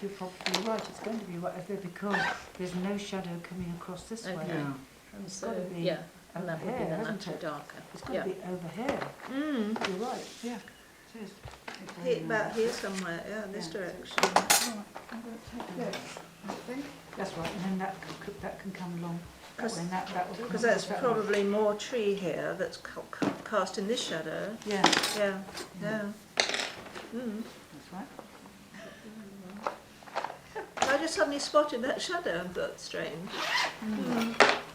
You're probably right, it's going to be right because there's no shadow coming across this way. Yeah. It's got to be over here, hasn't it? Darker. It's got to be over here. You're right, yeah. It is. About here somewhere, this direction. Right, I'm going to take this, I think. That's right, and then that can come along. Because that's probably more tree here that's cast in this shadow. Yeah. That's right. I just suddenly spotted that shadow and thought, strange.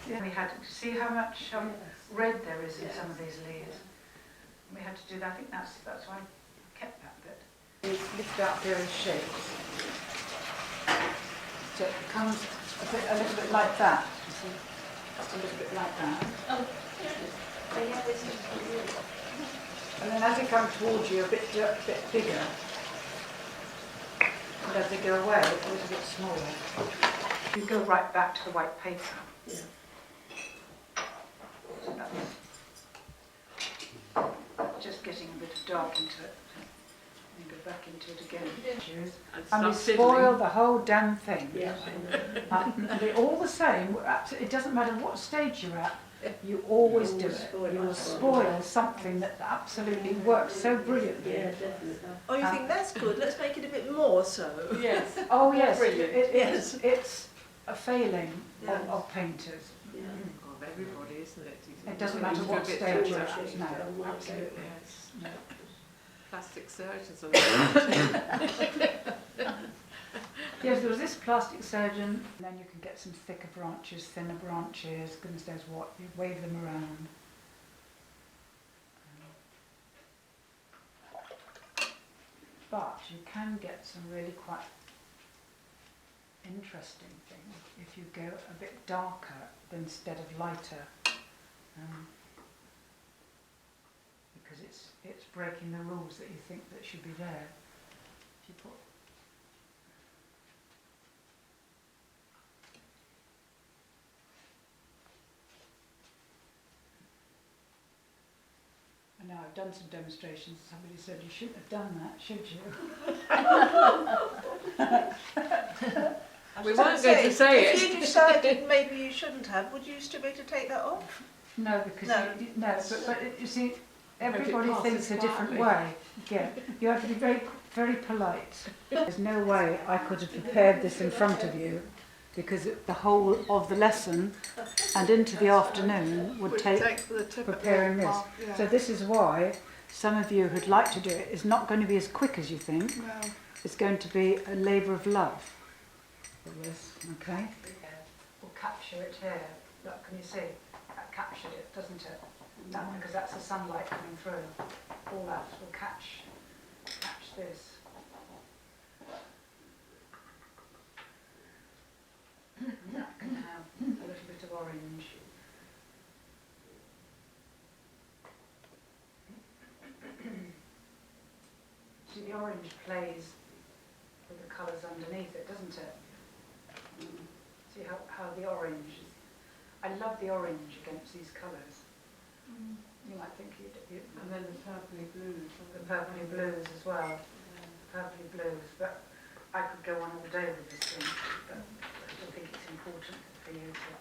Yeah. We had to see how much red there is in some of these leaves. We had to do that. I think that's why I kept that bit. We lift out various shapes. So it becomes a little bit like that. You see, just a little bit like that. Oh, and then as they come towards you, a bit bigger. And as they go away, a little bit smaller. You go right back to the white paper. Yeah. So just getting a bit of dark into it. And go back into it again. And we spoil the whole damn thing. Yeah. And they're all the same. It doesn't matter what stage you're at. You always do it. You will spoil something that absolutely works so brilliantly. Yeah, definitely. Oh, you think that's good? Let's make it a bit more so. Yes. Oh, yes. It's a failing of painters. Yeah. Of everybody, isn't it? It doesn't matter what stage you're at. No, absolutely. Yes. No. Plastic surgeons are Yes, there was this plastic surgeon, and then you can get some thicker branches, thinner branches, goodness knows what, you wave them around. But you can get some really quite interesting things if you go a bit darker instead of lighter. Because it's breaking the rules that you think that should be there. If you put now I've done some demonstrations. Somebody said you shouldn't have done that, should you? We weren't going to say it. If you decided maybe you shouldn't have, would you still be able to take that off? No, because but you see, everybody thinks a different way. Yeah, you have to be very, very polite. There's no way I could have prepared this in front of you, because the whole of the lesson and into the afternoon would take preparing this. Yeah. So this is why some of you who'd like to do it is not going to be as quick as you think. No. It's going to be a labour of love for this, okay? We'll capture it here. Look, can you see? That captured it, doesn't it? That one, because that's the sunlight coming through. All that will catch this. That can have a little bit of orange. See, the orange plays with the colours underneath it, doesn't it? See how the orange is. I love the orange against these colours. You might think you'd and then the purpley blues. The purpley blues as well. The purpley blues, but I could go on all day with this thing. But I think it's important for you to.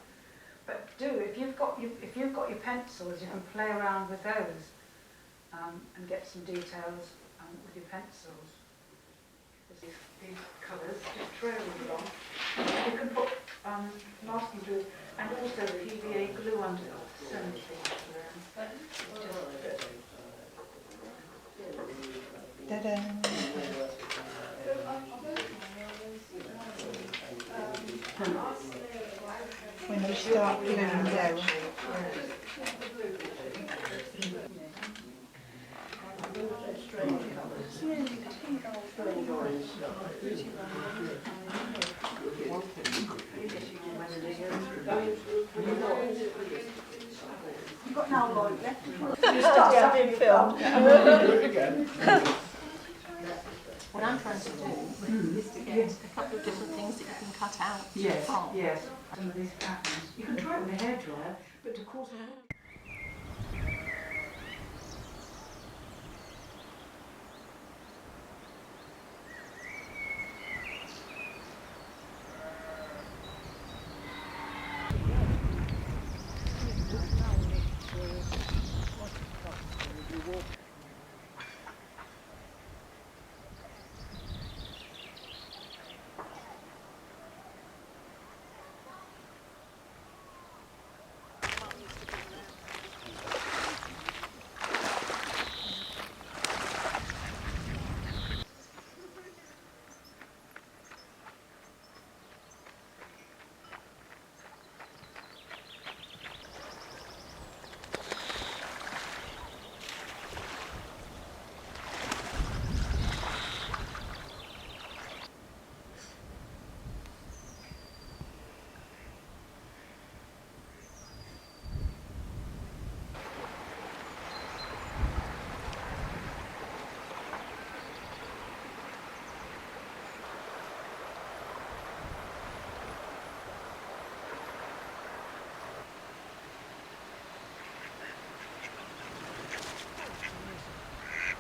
But if you've got your pencils, you can play around with those and get some details with your pencils. These colours just trail along. You can put masking glue and also PVA glue under it. So many things Dedham. When you start gluing down. You've got now Lloyd left. Yeah, being filmed. What I'm trying to do is to get a couple of different things that you can cut out Yes, from. yes. Some of these patterns. You can try it with a hairdryer, but of course.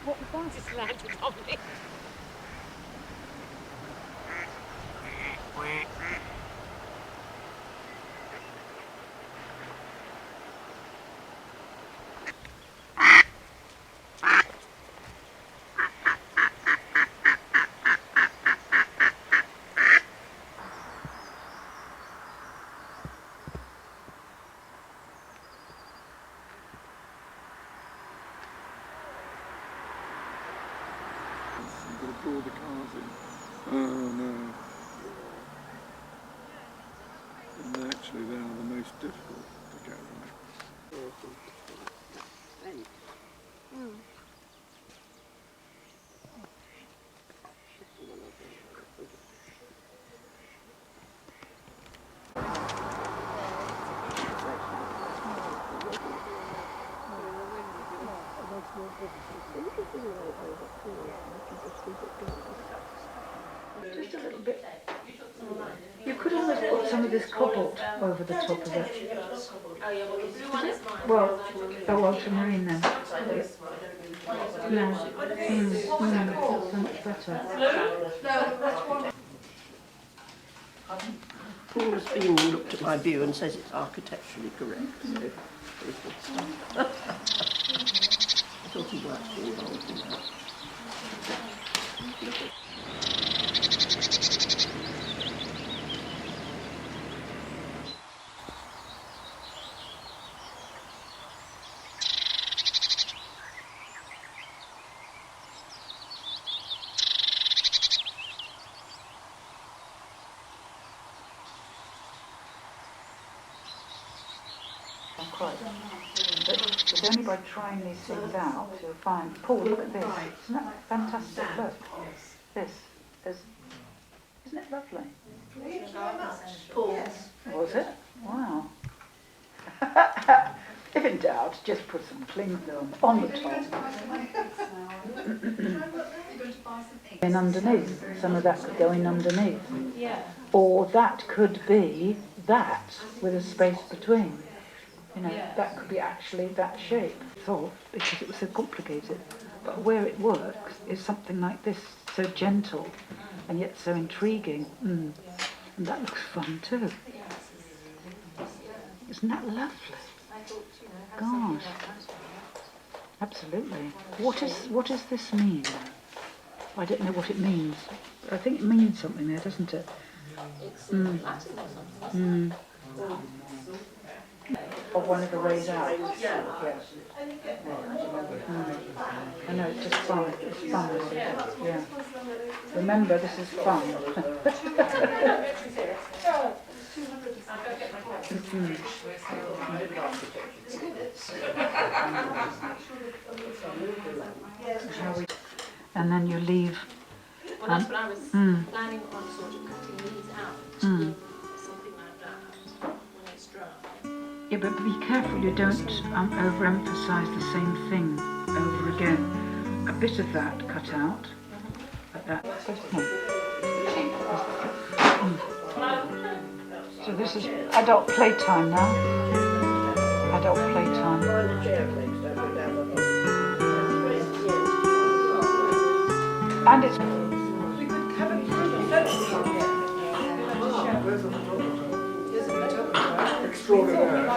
What was that? Just landed on me. You've got to draw the cars in. Oh no. And actually they are the most difficult to get right. Just a little bit. You could almost put some of this cobalt over the top of it. Oh yeah, well the blue one is mine. Well, oh, ultramarine then. No. So much better. Paul's been looked at my view and says it's architecturally correct. So very good stuff. I thought he was actually involved in that. Quite. But it's only by trying these things out you'll find. Paul, look at this. Isn't that fantastic? Look. This is. Isn't it lovely? Paul. Was it? Wow. If in doubt, just put some cling film on the top. And underneath, some of that could go in underneath. Yeah. Or that could be that with a space between. You know, that could be actually that shape. Thought, because it was so complicated. But where it works is something like this, so gentle and yet so intriguing. And that looks fun too. Isn't that lovely? Gosh. Absolutely. What does this mean? I don't know what it means. I think it means something there, doesn't it? It's Latin or something. Or one of the ways out. Yes. I know, it's just fun. It's fun. Yeah. Remember, this is fun. And then you leave Well, that's what I was planning on sort of cutting these out, something like that, when it's dry. Yeah, but be careful you don't overemphasise the same thing over again. A bit of that cut out, like that. So this is adult playtime now. Adult playtime. Find a chair, please, don't go down the hall. And it's Extraordinary.